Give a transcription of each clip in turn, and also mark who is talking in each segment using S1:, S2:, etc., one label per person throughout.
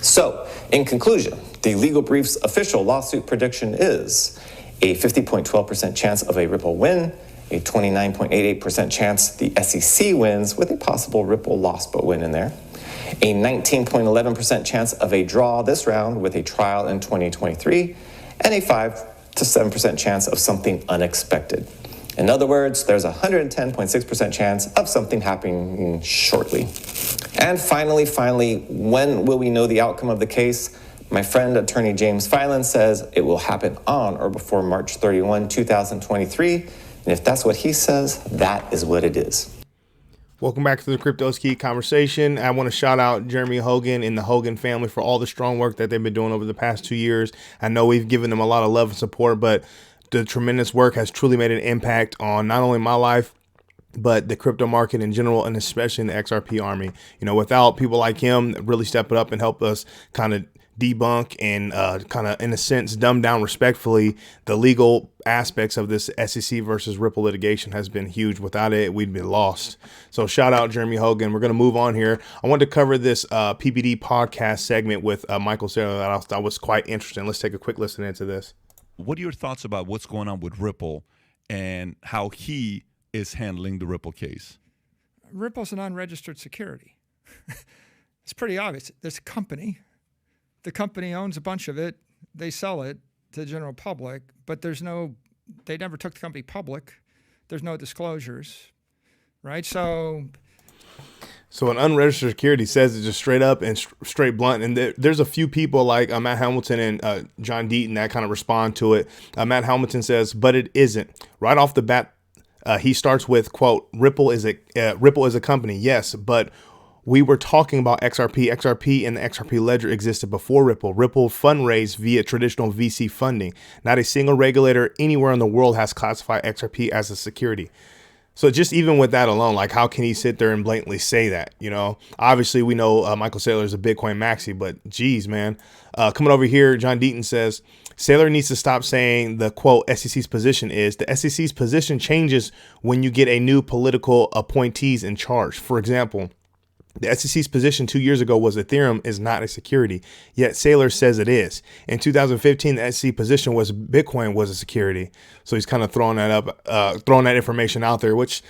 S1: So, in conclusion, the legal brief's official lawsuit prediction is a 50.12% chance of a Ripple win, a 29.88% chance the SEC wins with a possible Ripple loss but win in there, a 19.11% chance of a draw this round with a trial in 2023, and a 5 to 7% chance of something unexpected. In other words, there's a 110.6% chance of something happening shortly. And finally, when will we know the outcome of the case? My friend, attorney James Filan, says it will happen on or before March 31, 2023. And if that's what he says, that is what it is.
S2: Welcome back to the Crypto's Key conversation. I want to shout out Jeremy Hogan and the Hogan family for all the strong work that they've been doing over the past 2 years. I know we've given them a lot of love and support, but the tremendous work has truly made an impact on not only my life, but the crypto market in general, and especially in the XRP army. You know, without people like him that really step it up and help us kind of debunk and kind of, in a sense, dumb down respectfully the legal aspects of this SEC versus Ripple litigation has been huge. Without it, we'd be lost. So shout out Jeremy Hogan. We're going to move on here. I wanted to cover this PBD podcast segment with Michael Saylor that I thought was quite interesting. Let's take a quick listen into this.
S3: What are your thoughts about what's going on with Ripple and how he is handling the Ripple case?
S4: Ripple's an unregistered security. It's pretty obvious. There's a company. The company owns a bunch of it. They sell it to the general public, but they never took the company public. There's no disclosures, right? So
S2: an unregistered security says it just straight up and straight blunt. And there's a few people like Matt Hamilton and John Deaton that kind of respond to it. Matt Hamilton says, but it isn't. Right off the bat, he starts with, quote, Ripple is a company. Yes, but we were talking about XRP. XRP and the XRP ledger existed before Ripple. Ripple fundraised via traditional VC funding. Not a single regulator anywhere in the world has classified XRP as a security. So just even with that alone, like, how can he sit there and blatantly say that? You know, obviously we know Michael Saylor is a Bitcoin maxi, but geez, man. Coming over here, John Deaton says, Saylor needs to stop saying the, quote, SEC's position is. The SEC's position changes when you get a new political appointees in charge. For example, the SEC's position 2 years ago was Ethereum is not a security, yet Saylor says it is. In 2015, the SEC position was Bitcoin was a security. So he's kind of throwing that information out there, which,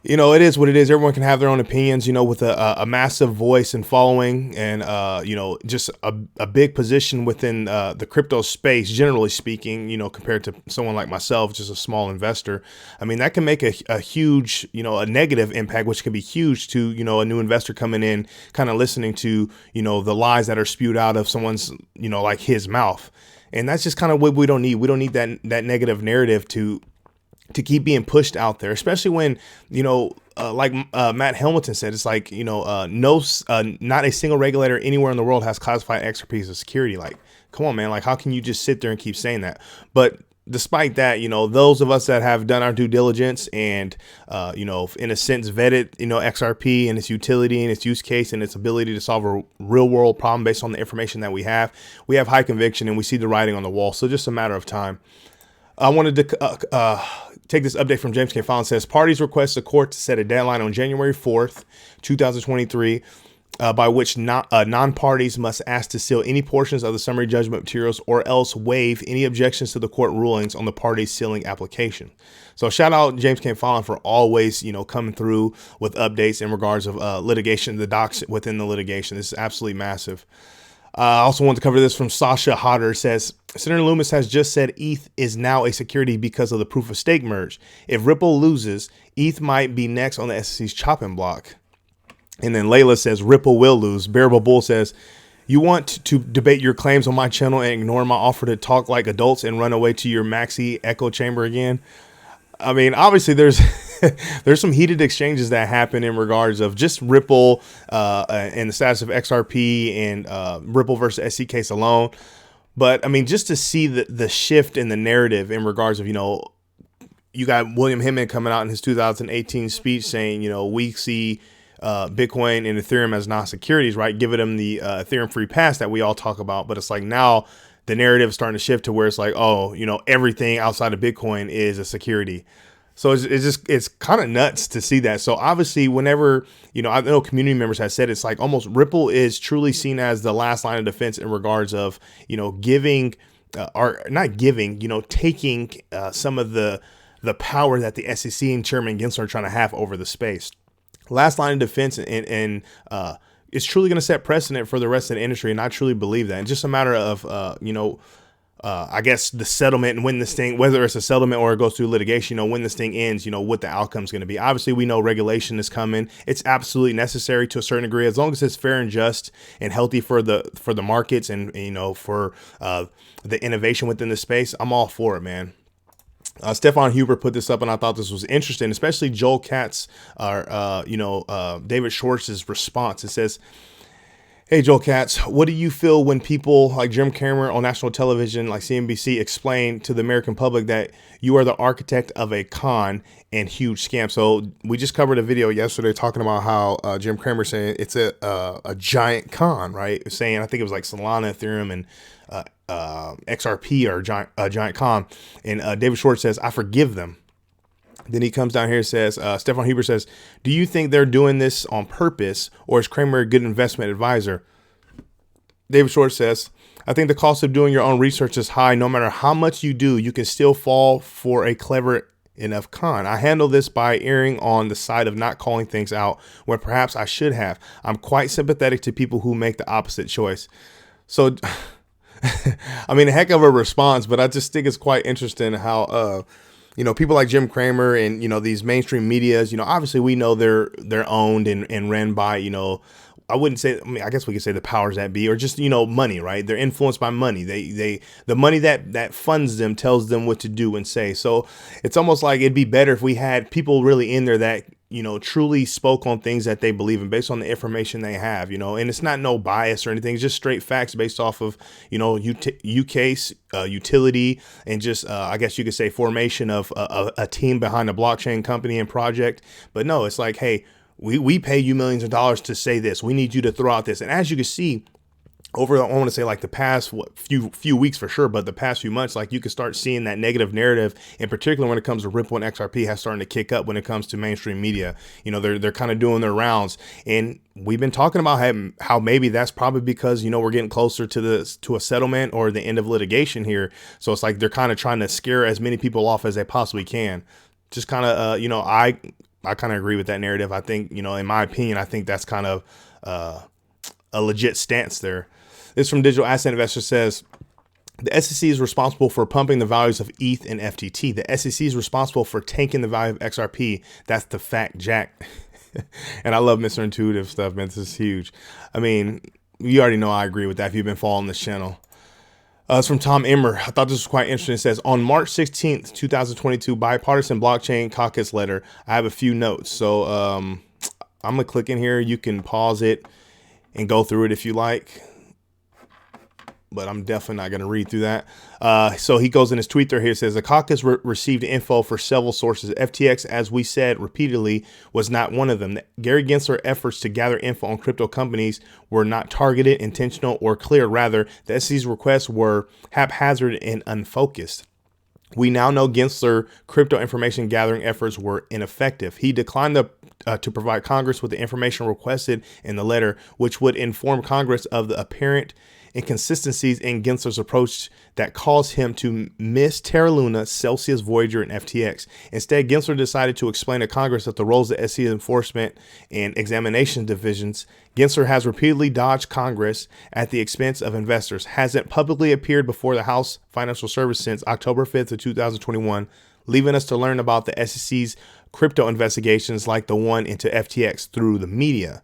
S2: you know, it is what it is. Everyone can have their own opinions, you know, with a massive voice and following and, you know, just a big position within the crypto space, generally speaking, you know, compared to someone like myself, just a small investor. I mean, that can make a huge, you know, a negative impact, which can be huge to, you know, a new investor coming in, kind of listening to, you know, the lies that are spewed out of someone's, you know, like his mouth. And that's just kind of what we don't need. We don't need that negative narrative to keep being pushed out there, especially when, you know, like Matt Hamilton said, it's like, you know, not a single regulator anywhere in the world has classified XRP as a security. Like, come on, man. Like, how can you just sit there and keep saying that? But despite that, you know, those of us that have done our due diligence and, you know, in a sense vetted, you know, XRP and its utility and its use case and its ability to solve a real world problem based on the information that we have high conviction and we see the writing on the wall. So just a matter of time. I wanted to take this update from James K. Fallon. Says parties request the court to set a deadline on January 4th, 2023, by which non-parties must ask to seal any portions of the summary judgment materials or else waive any objections to the court rulings on the parties sealing application. So shout out James K. Fallon for always, you know, coming through with updates in regards of litigation, the docs within the litigation. This is absolutely massive. I also want to cover this from Sasha Hodder. Says, Senator Loomis has just said ETH is now a security because of the proof of stake merge. If Ripple loses, ETH might be next on the SEC's chopping block. And then Layla says, Ripple will lose. Bearable Bull says, you want to debate your claims on my channel and ignore my offer to talk like adults and run away to your maxi echo chamber again? I mean, obviously there's some heated exchanges that happen in regards of just Ripple and the status of XRP and Ripple versus SC case alone. But I mean, just to see the shift in the narrative in regards of, you know, you got William Hinman coming out in his 2018 speech saying, you know, we see Bitcoin and Ethereum as non-securities, right? Giving them the Ethereum free pass that we all talk about. But it's like now the narrative is starting to shift to where it's like, oh, you know, everything outside of Bitcoin is a security. So it's kind of nuts to see that. So obviously, whenever, I know community members have said, it's like almost Ripple is truly seen as the last line of defense in regards of, giving or not giving, taking some of the power that the SEC and Chairman Gensler are trying to have over the space. Last line of defense, and it's truly going to set precedent for the rest of the industry. And I truly believe that. It's just a matter of, I guess the settlement and when this thing, whether it's a settlement or it goes through litigation, when this thing ends, what the outcome is going to be. Obviously, we know regulation is coming. It's absolutely necessary to a certain degree, as long as it's fair and just and healthy for the markets and, for the innovation within the space. I'm all for it, man. Stefan Huber put this up, and I thought this was interesting, especially Joel Katz, David Schwartz's response. It says, "Hey, Joel Katz, what do you feel when people like Jim Cramer on national television, like CNBC, explain to the American public that you are the architect of a con and huge scam?" So we just covered a video yesterday talking about how Jim Cramer saying it's a giant con, right? Saying, I think it was like Solana, Ethereum, and XRP are a giant con. And David Schwartz says, "I forgive them." Then he comes down here and says, Stefan Huber says, "Do you think they're doing this on purpose, or is Cramer a good investment advisor?" David Schwartz says, "I think the cost of doing your own research is high. No matter how much you do, you can still fall for a clever enough con. I handle this by erring on the side of not calling things out where perhaps I should have. I'm quite sympathetic to people who make the opposite choice." So, I mean, a heck of a response, but I just think it's quite interesting how, people like Jim Cramer and, these mainstream medias, obviously we know they're owned and ran by, I wouldn't say, I guess we could say the powers that be, or just, money, right? They're influenced by money. The money that funds them tells them what to do and say. So it's almost like it'd be better if we had people really in there that, truly spoke on things that they believe in based on the information they have, and it's not no bias or anything. It's just straight facts based off of, use utility, and just, I guess you could say formation of a team behind a blockchain company and project. But no, it's like, hey, we pay you millions of dollars to say this. We need you to throw out this. And as you can see, over, I want to say like the past few weeks for sure, but the past few months, like you can start seeing that negative narrative, in particular when it comes to Ripple and XRP, has starting to kick up when it comes to mainstream media. They're kind of doing their rounds, and we've been talking about how maybe that's probably because we're getting closer to a settlement or the end of litigation here. So it's like they're kind of trying to scare as many people off as they possibly can. Just kind of I kind of agree with that narrative. I think in my opinion, I think that's kind of a legit stance there. This from Digital Asset Investor says, "The SEC is responsible for pumping the values of ETH and FTT. The SEC is responsible for tanking the value of XRP. That's the fact, Jack." And I love Mr. Intuitive stuff, man. This is huge. I mean, you already know I agree with that if you've been following this channel. It's from Tom Emmer. I thought this was quite interesting. It says, "On March 16th, 2022, Bipartisan Blockchain Caucus Letter. I have a few notes." So I'm going to click in here. You can pause it and go through it if you like, but I'm definitely not going to read through that. So he goes in his tweet there here. It says, "The caucus received info for several sources. FTX, as we said repeatedly, was not one of them. Gary Gensler efforts to gather info on crypto companies were not targeted, intentional, or clear. Rather, the SEC's requests were haphazard and unfocused. We now know Gensler crypto information gathering efforts were ineffective. He declined to provide Congress with the information requested in the letter, which would inform Congress of the apparent inconsistencies in Gensler's approach that caused him to miss Terra Luna, Celsius, Voyager, and FTX. Instead, Gensler decided to explain to Congress that the roles of SEC enforcement and examination divisions. Gensler has repeatedly dodged Congress at the expense of investors, hasn't publicly appeared before the House Financial Service since October 5th of 2021, leaving us to learn about the SEC's crypto investigations like the one into FTX through the media."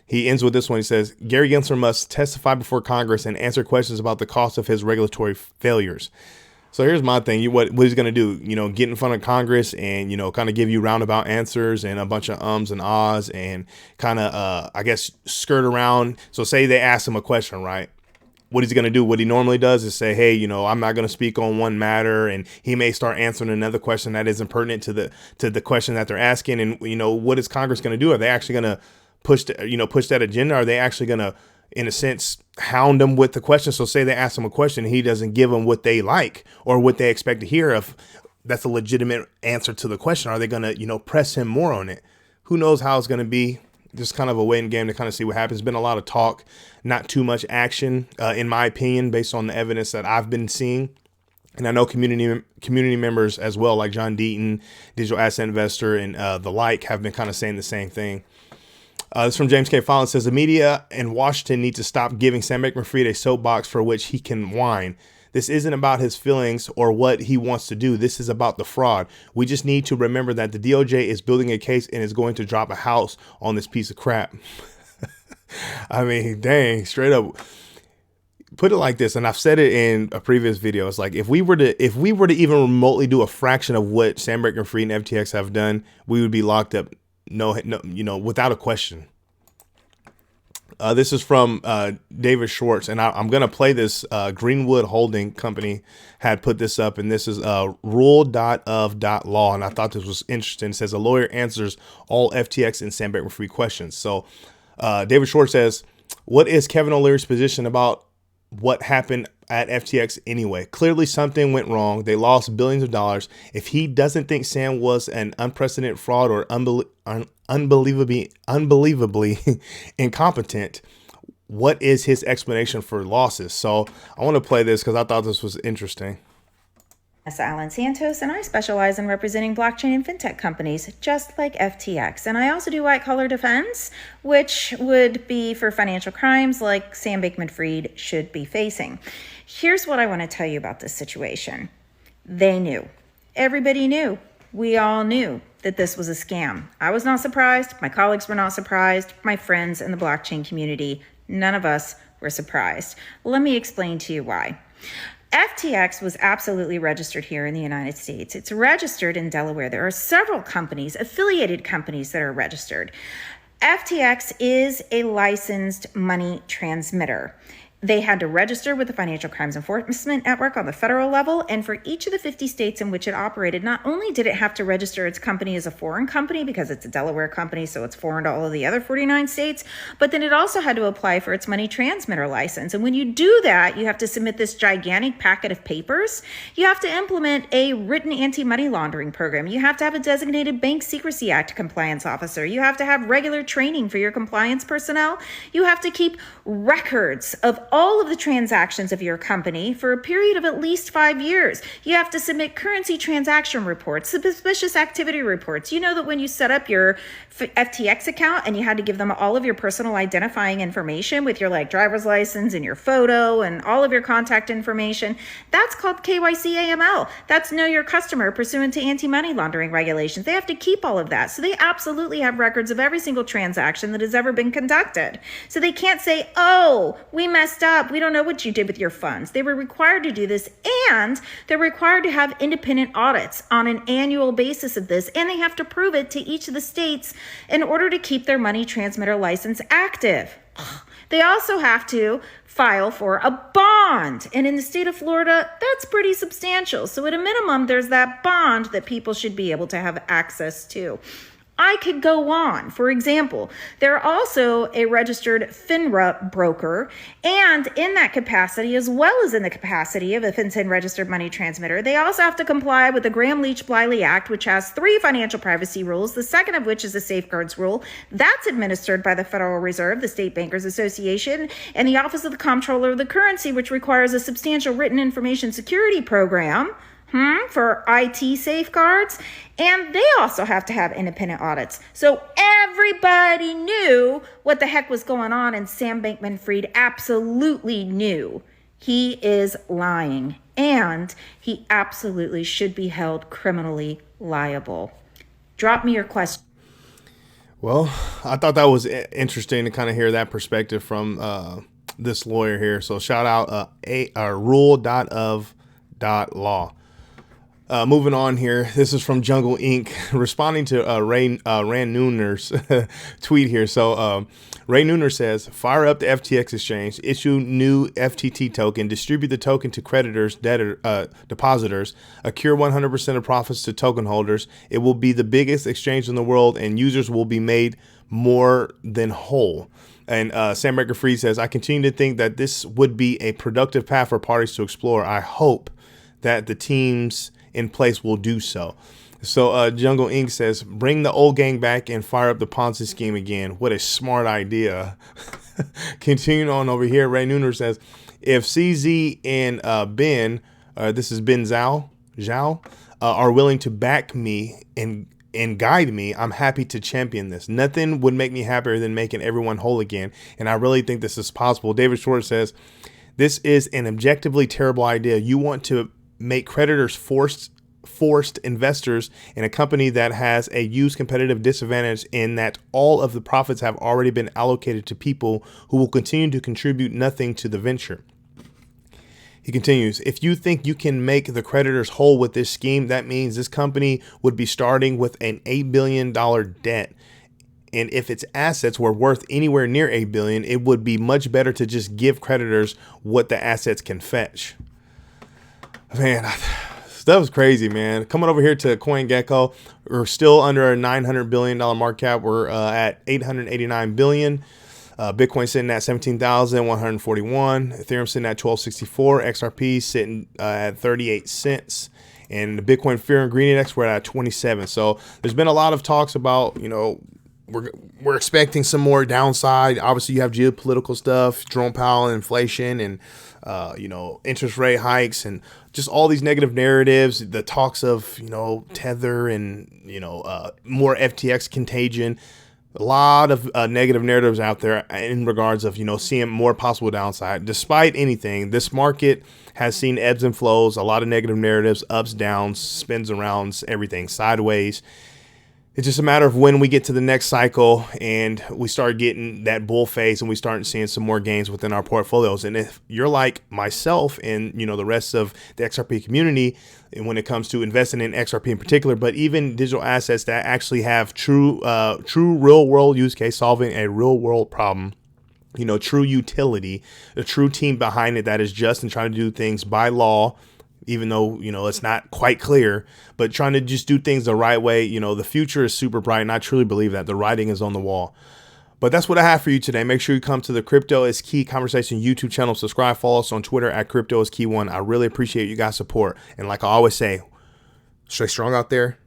S2: He ends with this one. He says, "Gary Gensler must testify before Congress and answer questions about the cost of his regulatory failures." So here's my thing. What he's going to do, get in front of Congress and, kind of give you roundabout answers and a bunch of ums and ahs and kind of, I guess, skirt around. So say they ask him a question, right? What he's going to do, what he normally does is say, hey, I'm not going to speak on one matter. And he may start answering another question that isn't pertinent to the question that they're asking. And, what is Congress going to do? Are they actually going to push that agenda? Are they actually going to, in a sense, hound them with the question? So say they ask him a question and he doesn't give them what they like or what they expect to hear of. that's a legitimate answer to the question. Are they going to, press him more on it? Who knows how it's going to be? Just kind of a waiting game to kind of see what happens. Been a lot of talk, not too much action, in my opinion, based on the evidence that I've been seeing. And I know community members as well, like John Deaton, digital asset investor, and the like, have been kind of saying the same thing. This is from James K. Fallon. Says the media in Washington need to stop giving Sam Bankman-Fried a soapbox for which he can whine. This isn't about his feelings or what he wants to do. This is about the fraud. We just need to remember that the DOJ is building a case and is going to drop a house on this piece of crap. I mean, dang, straight up. Put it like this, and I've said it in a previous video. It's like if we were to even remotely do a fraction of what Sam Bankman-Fried and FTX have done, we would be locked up. No, without a question. This is from David Schwartz, and I'm going to play this. Greenwood Holding Company had put this up, and this is rule.of.law, and I thought this was interesting. It says a lawyer answers all FTX and Sam Bankman-Fried questions. So David Schwartz says, what is Kevin O'Leary's position about what happened at FTX anyway? Clearly something went wrong. They lost billions of dollars. If he doesn't think Sam was an unprecedented fraud or unbelievably incompetent, what is his explanation for losses? So I want to play this because I thought this was interesting.
S5: Alan Santos, and I specialize in representing blockchain and fintech companies just like FTX. And I also do white-collar defense, which would be for financial crimes like Sam Bankman-Fried should be facing. Here's what I want to tell you about this situation. They knew. Everybody knew. We all knew that this was a scam. I was not surprised. My colleagues were not surprised. My friends in the blockchain community, none of us were surprised. Let me explain to you why. FTX was absolutely registered here in the United States. It's registered in Delaware. There are several companies, affiliated companies, that are registered. FTX is a licensed money transmitter. They had to register with the Financial Crimes Enforcement Network on the federal level, and for each of the 50 states in which it operated, not only did it have to register its company as a foreign company because it's a Delaware company, so it's foreign to all of the other 49 states, but then it also had to apply for its money transmitter license. And when you do that, you have to submit this gigantic packet of papers. You have to implement a written anti-money laundering program. You have to have a designated Bank Secrecy Act compliance officer. You have to have regular training for your compliance personnel. You have to keep records of all of the transactions of your company for a period of at least 5 years. You have to submit currency transaction reports, suspicious activity reports. You know that when you set up your FTX account and you had to give them all of your personal identifying information with your driver's license and your photo and all of your contact information, that's called KYC AML. That's know your customer pursuant to anti-money laundering regulations. They have to keep all of that. So they absolutely have records of every single transaction that has ever been conducted. So they can't say, oh, we messed up. We don't know what you did with your funds. They were required to do this, and they're required to have independent audits on an annual basis of this, and they have to prove it to each of the states in order to keep their money transmitter license active. They also have to file for a bond, and in the state of Florida, that's pretty substantial. So at a minimum, there's that bond that people should be able to have access to. I could go on. For example, they're also a registered FINRA broker, and in that capacity, as well as in the capacity of a FinCEN registered money transmitter, they also have to comply with the Graham-Leach-Bliley Act, which has 3 financial privacy rules, the second of which is the safeguards rule. That's administered by the Federal Reserve, the State Bankers Association, and the Office of the Comptroller of the Currency, which requires a substantial written information security program for IT safeguards, and they also have to have independent audits. So everybody knew what the heck was going on, and Sam Bankman-Fried absolutely knew. He is lying, and he absolutely should be held criminally liable. Drop me your question.
S2: Well, I thought that was interesting to kind of hear that perspective from this lawyer here. So shout out rule.of.law. Moving on here, this is from Jungle Inc. responding to Rand Nooner's tweet here. So Ray Nooner says, fire up the FTX exchange, issue new FTT token, distribute the token to creditors, depositors, accrue 100% of profits to token holders. It will be the biggest exchange in the world, and users will be made more than whole. And Sam Bankman-Fried says, I continue to think that this would be a productive path for parties to explore. I hope that the teams in place will do so. So Jungle Inc. says, bring the old gang back and fire up the Ponzi scheme again. What a smart idea. Continuing on over here, Ray Nooner says, if CZ and Ben, this is Ben Zhao, are willing to back me and guide me, I'm happy to champion this. Nothing would make me happier than making everyone whole again. And I really think this is possible. David Short says, this is an objectively terrible idea. You want to make creditors forced investors in a company that has a huge competitive disadvantage in that all of the profits have already been allocated to people who will continue to contribute nothing to the venture. He continues, if you think you can make the creditors whole with this scheme, that means this company would be starting with an $8 billion debt. And if its assets were worth anywhere near $8 billion, it would be much better to just give creditors what the assets can fetch. Man, that was crazy, man. Coming over here to CoinGecko, we're still under a $900 billion market cap. We're at $889 billion. Bitcoin sitting at 17,141. Ethereum sitting at 1264. XRP sitting at 38 cents. And the Bitcoin Fear and Greed Index, we're at 27. So there's been a lot of talks about, we're expecting some more downside. Obviously, you have geopolitical stuff, Jerome Powell, inflation, and interest rate hikes, and just all these negative narratives. The talks of Tether and more FTX contagion. A lot of negative narratives out there in regards of seeing more possible downside. Despite anything, this market has seen ebbs and flows. A lot of negative narratives, ups, downs, spins arounds, everything sideways. It's just a matter of when we get to the next cycle and we start getting that bull phase and we start seeing some more gains within our portfolios. And if you're like myself and, the rest of the XRP community, and when it comes to investing in XRP in particular, but even digital assets that actually have true real world use case, solving a real world problem, true utility, a true team behind it that is just and trying to do things by law, even though, it's not quite clear, but trying to just do things the right way. The future is super bright, and I truly believe that the writing is on the wall. But that's what I have for you today. Make sure you come to the Crypto is Key Conversation YouTube channel. Subscribe, follow us on Twitter at Crypto is Key 1. I really appreciate you guys' support. And like I always say, stay strong out there.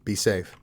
S2: Be safe.